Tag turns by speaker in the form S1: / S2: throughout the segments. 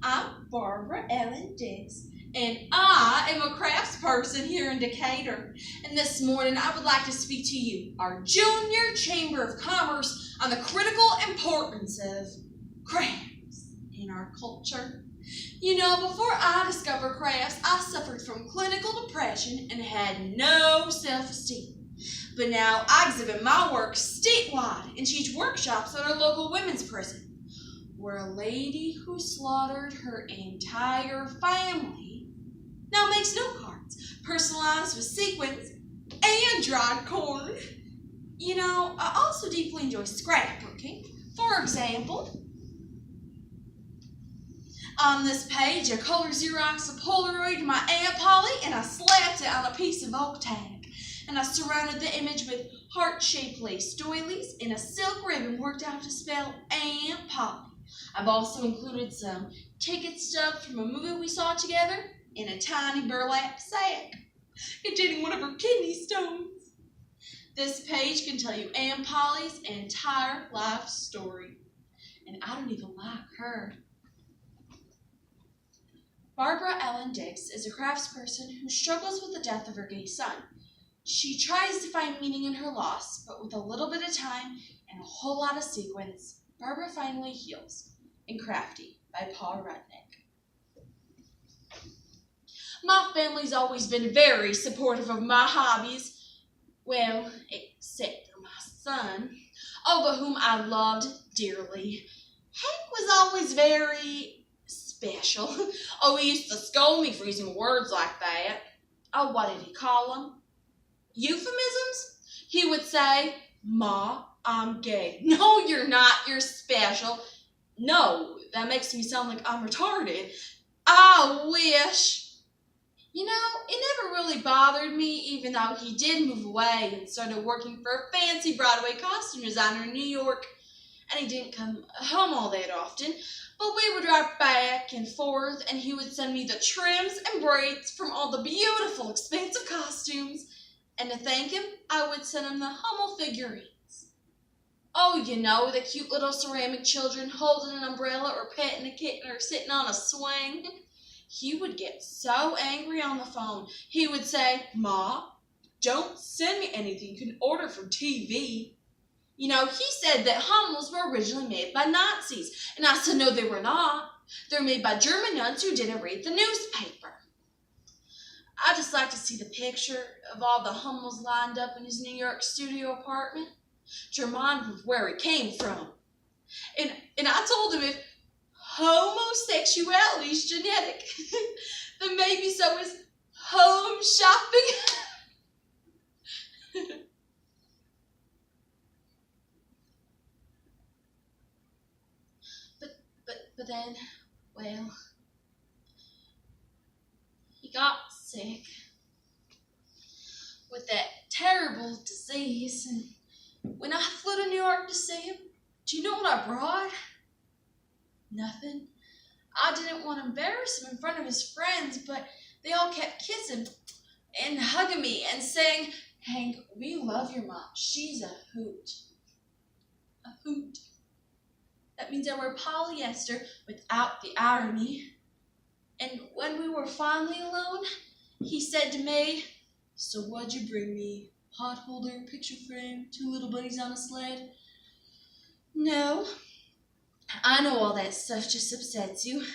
S1: I'm Barbara Ellen Dix, and I am a craftsperson here in Decatur. And this morning I would like to speak to you, our Junior Chamber of Commerce, on the critical importance of crafts in our culture. You know, before I discovered crafts, I suffered from clinical depression and had no self-esteem. But now I exhibit my work statewide and teach workshops at our local women's prison, where a lady who slaughtered her entire family now makes note cards, personalized with sequins and dried corn. You know, I also deeply enjoy scrapbooking. For example, on this page, I color Xerox a Polaroid to my Aunt Polly, and I slapped it on a piece of oak tag. And I surrounded the image with heart-shaped lace doilies and a silk ribbon worked out to spell Aunt Polly. I've also included some ticket stubs from a movie we saw together in a tiny burlap sack containing one of her kidney stones. This page can tell you Aunt Polly's entire life story, and I don't even like her. Barbara Ellen Dix is a craftsperson who struggles with the death of her gay son. She tries to find meaning in her loss, but with a little bit of time and a whole lot of sequence, Barbara finally heals. In Crafty by Paul Rudnick. My family's always been very supportive of my hobbies. Well, except for my son, but whom I loved dearly. Hank was always very special. He used to scold me for using words like that. What did he call them? Euphemisms? He would say, "Ma, I'm gay." "No, you're not. You're special." "No, that makes me sound like I'm retarded." "I wish." You know, it never really bothered me, even though he did move away and started working for a fancy Broadway costume designer in New York. And he didn't come home all that often, but we would drive back and forth, and he would send me the trims and braids from all the beautiful, expensive costumes. And to thank him, I would send him the Hummel figurines. You know, the cute little ceramic children holding an umbrella or petting a kitten or sitting on a swing. He would get so angry on the phone. He would say, "Ma, don't send me anything you can order from TV." You know, he said that Hummels were originally made by Nazis. And I said, no, they were not. They're made by German nuns who didn't read the newspaper. I just like to see the picture of all the Hummels lined up in his New York studio apartment to remind him of where he came from. And I told him if homosexuality is genetic, then maybe so is home shopping. But then, well, he got sick with that terrible disease, and when I flew to New York to see him, do you know what I brought? Nothing. I didn't want to embarrass him in front of his friends, but they all kept kissing and hugging me and saying, "Hank, we love your mom. She's a hoot." A hoot. That means I wear polyester without the irony. And when we were finally alone, he said to me, "So what'd you bring me? Pot holder, picture frame, 2 little bunnies on a sled?" "No, I know all that stuff just upsets you.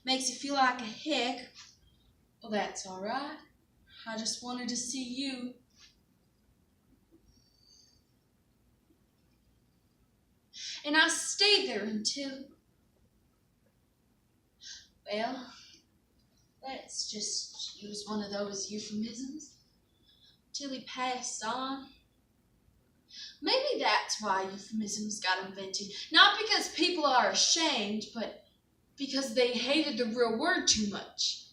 S1: Makes you feel like a hick." "Well, that's all right. I just wanted to see you." And I stayed there until, well, let's just use one of those euphemisms, till he passed on. Maybe that's why euphemisms got invented. Not because people are ashamed, but because they hated the real word too much.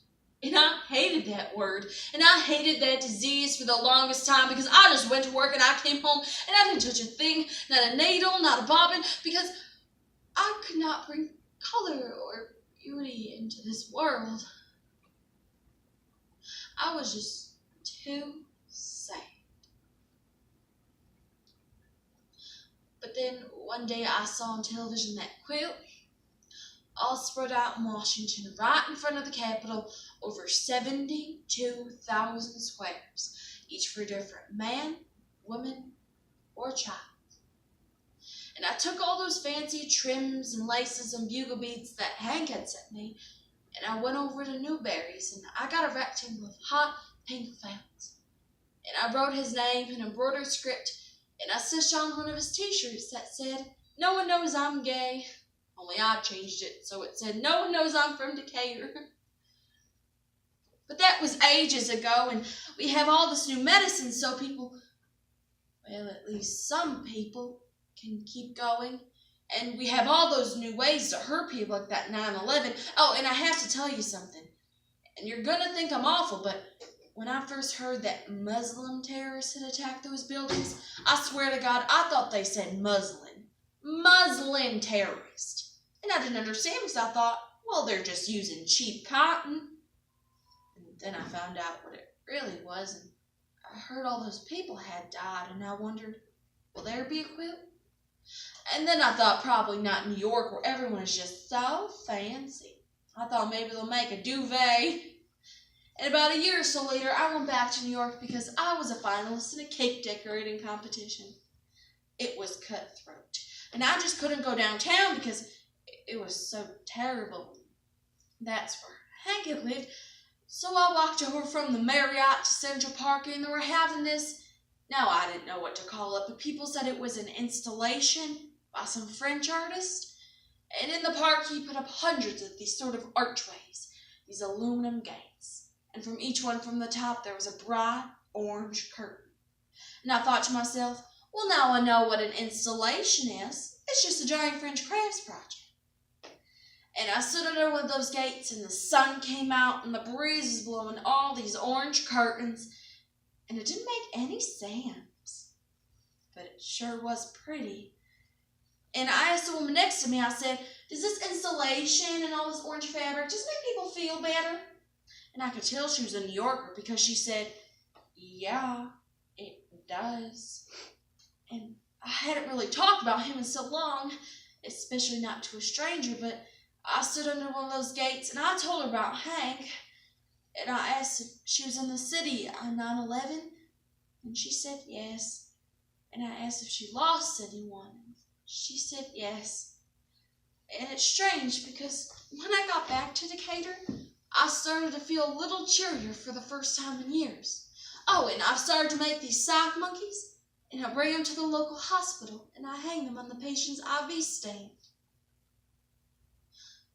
S1: And I hated that word. And I hated that disease for the longest time, because I just went to work and I came home and I didn't touch a thing, not a needle, not a bobbin, because I could not bring color or beauty into this world. I was just too sad. But then one day I saw on television that quilt, all spread out in Washington, right in front of the Capitol, over 72,000 squares, each for a different man, woman, or child. And I took all those fancy trims and laces and bugle beads that Hank had sent me, and I went over to Newberry's, and I got a rectangle of hot pink felt. And I wrote his name in embroidered script, and I stitched on one of his t-shirts that said, "No one knows I'm gay." Only I changed it so it said, "No one knows I'm from Decatur." But that was ages ago, and we have all this new medicine so people, well, at least some people, can keep going. And we have all those new ways to hurt people like that 9/11. Oh, and I have to tell you something. And you're going to think I'm awful, but when I first heard that Muslim terrorists had attacked those buildings, I swear to God, I thought they said Muslim. Muslim terrorist. And I didn't understand because I thought, well, they're just using cheap cotton. And then I found out what it really was, and I heard all those people had died, and I wondered, will there be a quit? And then I thought probably not New York, where everyone is just so fancy. I thought maybe they'll make a duvet. And about a year or so later, I went back to New York because I was a finalist in a cake decorating competition. It was cutthroat. And I just couldn't go downtown because it was so terrible. That's where Hank had lived. So I walked over from the Marriott to Central Park, and they were having this, now I didn't know what to call it, but people said it was an installation by some French artist. And in the park, he put up hundreds of these sort of archways, these aluminum gates. And from each one from the top, there was a bright orange curtain. And I thought to myself, well, now I know what an installation is. It's just a giant French crafts project. And I stood under one of those gates, and the sun came out, and the breeze was blowing all these orange curtains, and it didn't make any sense. But it sure was pretty. And I asked the woman next to me, I said, does this installation and all this orange fabric just make people feel better? And I could tell she was a New Yorker because she said, yeah, it does. And I hadn't really talked about him in so long, especially not to a stranger, but I stood under one of those gates, and I told her about Hank, and I asked if she was in the city on 9/11, and she said yes. And I asked if she lost anyone, and she said yes. And it's strange because when I got back to Decatur, I started to feel a little cheerier for the first time in years. Oh, and I've started to make these sock monkeys, and I bring them to the local hospital, and I hang them on the patient's IV stand.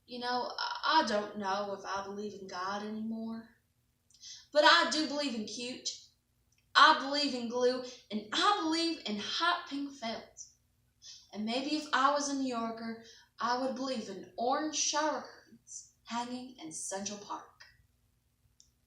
S1: You know, I don't know if I believe in God anymore, but I do believe in cute. I believe in glue, and I believe in hot pink felt. And maybe if I was a New Yorker, I would believe in orange shower curtains hanging in Central Park.